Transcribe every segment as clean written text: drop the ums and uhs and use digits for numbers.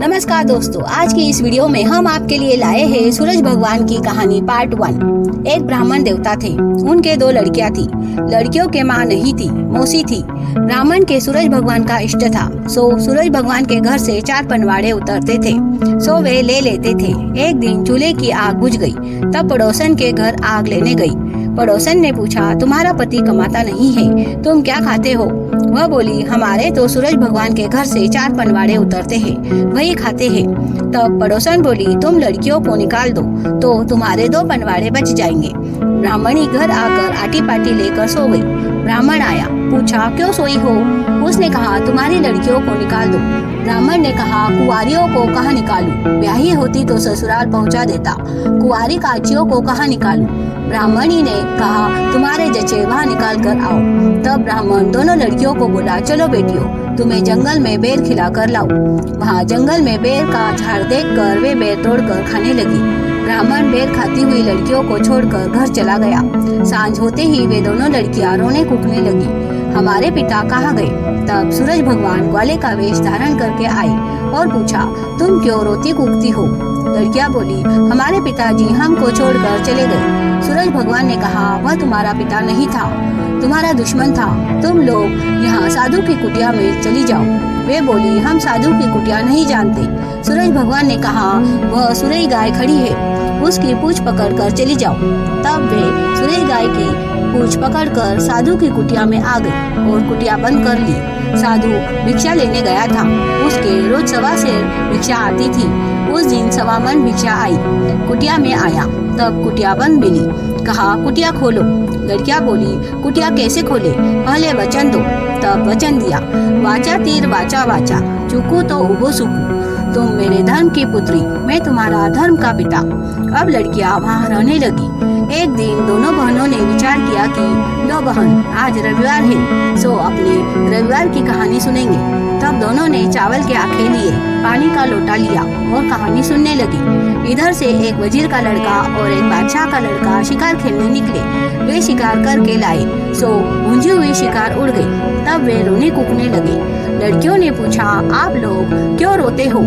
नमस्कार दोस्तों, आज की इस वीडियो में हम आपके लिए लाए हैं सूरज भगवान की कहानी पार्ट 1। एक ब्राह्मण देवता थे। उनके 2 लड़कियां थी। लड़कियों के माँ नहीं थी, मौसी थी। ब्राह्मण के सूरज भगवान का इष्ट था, सो सूरज भगवान के घर से 4 पनवाड़े उतरते थे, सो वे ले लेते थे। एक दिन चूल्हे की आग बुझ गई, तब पड़ोसन के घर आग लेने गई। पड़ोसन ने पूछा, तुम्हारा पति कमाता नहीं है, तुम क्या खाते हो? वह बोली, हमारे तो सूरज भगवान के घर से 4 पनवाड़े उतरते हैं, वही खाते हैं। तब पड़ोसन बोली, तुम लड़कियों को निकाल दो तो तुम्हारे 2 पनवाड़े बच जाएंगे। ब्राह्मणी घर आकर आटी पाटी लेकर सो गई। ब्राह्मण आया, पूछा, क्यों सोई हो? उसने कहा, तुम्हारी लड़कियों को निकाल दो। ब्राह्मण ने कहा, कुंवारियों को कहाँ निकालूं? ब्याही होती तो ससुराल पहुँचा देता, कुंवारी काचियों को कहाँ निकालूं? ब्राह्मणी ने कहा, तुम्हारे जचे वहाँ निकाल कर आओ। तब ब्राह्मण दोनों लड़कियों को बोला, चलो बेटियों, तुम्हें जंगल में बेर खिला कर लाओ। वहाँ जंगल में बेर का झाड़ देखकर वे बेर तोड़कर खाने लगी। ब्राह्मण बेर खाती हुई लड़कियों को छोड़कर घर चला गया। सांझ होते ही वे दोनों लड़कियां रोने कूकने लगी, हमारे पिता कहाँ गए? तब सूरज भगवान ग्वाले का वेश धारण करके आए और पूछा, तुम क्यों रोती कूकती हो? लड़कियां बोली, हमारे पिताजी हमको छोड़कर चले गए। सूरज भगवान ने कहा, वह तुम्हारा पिता नहीं था, तुम्हारा दुश्मन था। तुम लोग यहाँ साधु की कुटिया में चली जाओ। वे बोली, हम साधु की कुटिया नहीं जानते। सूरज भगवान ने कहा, वह सुरई गाय खड़ी है, उसकी पूंछ पकड़कर चली जाओ। तब वे सुरई गाय की पूंछ पकड़कर साधु की कुटिया में आ गई और कुटिया बंद कर ली। साधु भिक्षा लेने गया था, उसके रोज 1.25 सेर भिक्षा आती थी। उस दिन 1.25 मन भिक्षा आई। कुटिया में आया, तब कुटिया बंद मिली। कहा, कुटिया खोलो। लड़कियां बोली, कुटिया कैसे खोले? पहले वचन दो। तब वचन दिया, वाचा तीर वाचा वाचा, चुकू तो उबो सुकू, तुम मेरे धर्म की पुत्री, मैं तुम्हारा धर्म का पिता। अब लड़कियां वहाँ रहने लगी। एक दिन दोनों बहनों ने विचार किया कि लो बहन, आज रविवार है, सो अपने रविवार की कहानी सुनेंगे। तब दोनों ने चावल के आखे लिए, पानी का लोटा लिया और कहानी सुनने लगी। इधर से एक वजीर का लड़का और एक बादशाह का लड़का शिकार खेलने निकले। वे शिकार करके लाए, सो भुंजी हुई शिकार उड़ गई। तब वे रोने कूकने लगे। लड़कियों ने पूछा, आप लोग क्यों रोते हो?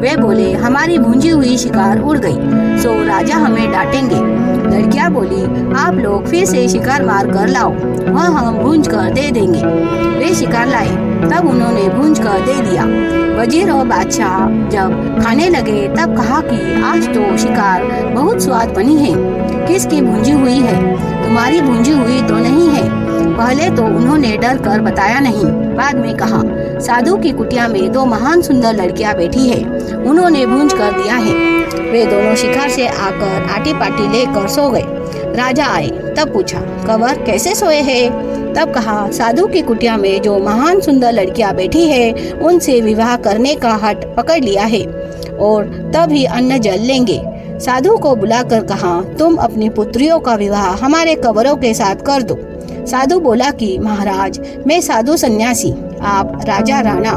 वे बोले, हमारी भुंजी हुई शिकार उड़ गई, सो राजा हमें डांटेंगे। लड़कियां बोली, आप लोग फिर से शिकार मार कर लाओ, वह हम भूंज कर दे देंगे। वे शिकार लाए, तब उन्होंने भूंज कर दे दिया। वजीर और बादशाह जब खाने लगे, तब कहा कि आज तो शिकार बहुत स्वाद बनी है। किसकी भूंजी हुई है? तुम्हारी भूंजी हुई तो नहीं है। पहले तो उन्होंने डर कर बताया नहीं, बाद में कहा, साधु की कुटिया में 2 महान सुंदर लड़कियां बैठी है, उन्होंने भूंज कर दिया है। वे दोनों शिकार से आकर आटी पाटी लेकर सो गए। राजा आए, तब पूछा, कंवर कैसे सोए हैं? तब कहा, साधु की कुटिया में जो महान सुंदर लड़कियां बैठी है, उनसे विवाह करने का हठ पकड़ लिया है और तब ही अन्न जल लेंगे। साधु को बुलाकर कहा, तुम अपनी पुत्रियों का विवाह हमारे कंवरों के साथ कर दो। साधु बोला कि महाराज, मैं साधु सन्यासी, आप राजा राणा,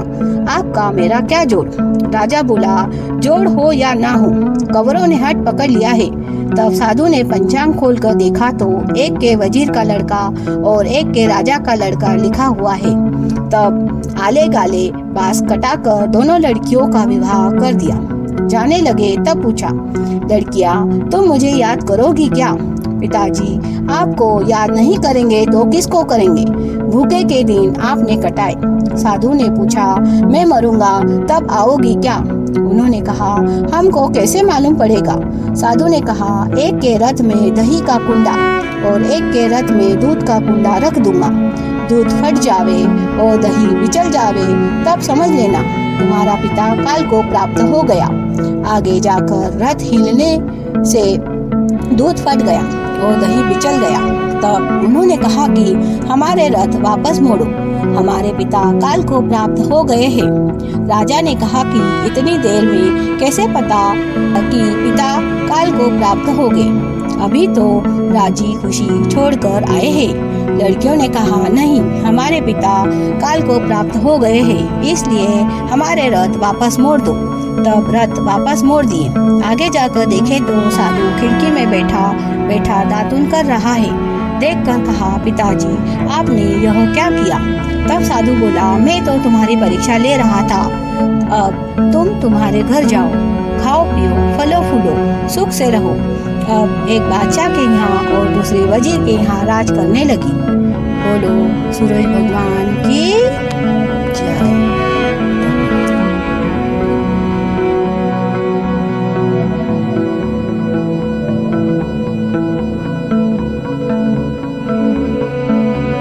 आपका मेरा क्या जोड़? राजा बोला, जोड़ हो या ना हो, कंवरों ने हट पकड़ लिया है। तब साधु ने पंचांग खोलकर देखा तो एक के वजीर का लड़का और एक के राजा का लड़का लिखा हुआ है। तब आले गाले बांस कटाकर दोनों लड़कियों का विवाह कर दिया। जाने लगे, तब पूछा, लड़कियां, तुम मुझे याद करोगी क्या? पिताजी आपको याद नहीं करेंगे तो किसको करेंगे? भूखे के दिन आपने कटाए। साधु ने पूछा, मैं मरूंगा तब आओगी क्या? उन्होंने कहा, हमको कैसे मालूम पड़ेगा? साधु ने कहा, एक के रथ में दही का कुंडा और एक के रथ में दूध का कुंडा रख दूंगा। दूध फट जावे और दही बिचल जावे, तब समझ लेना तुम्हारा पिता काल को प्राप्त हो गया। आगे जाकर रथ हिलने से दूध फट गया और दही बिचल गया। तब उन्होंने कहा कि हमारे रथ वापस मोड़ो, हमारे पिता काल को प्राप्त हो गए हैं। राजा ने कहा कि इतनी देर में कैसे पता कि पिता काल को प्राप्त हो गए? अभी तो राजी खुशी छोड़कर आए हैं। लड़कियों ने कहा, नहीं, हमारे पिता काल को प्राप्त हो गए हैं, इसलिए हमारे रथ वापस मोड़ दो। तब रथ वापस मोड़ दिए। आगे जाकर देखे तो साधु खिड़की में बैठा दातुन कर रहा है। देखकर कहा, पिताजी आपने यह क्या किया? तब साधु बोला, मैं तो तुम्हारी परीक्षा ले रहा था। अब तुम तुम्हारे घर जाओ, खाओ पियो, फलो फूलो, सुख से रहो। अब एक बादशाह के यहाँ और दूसरे वजीर के यहाँ राज करने लगी। बोलो सूरज भगवान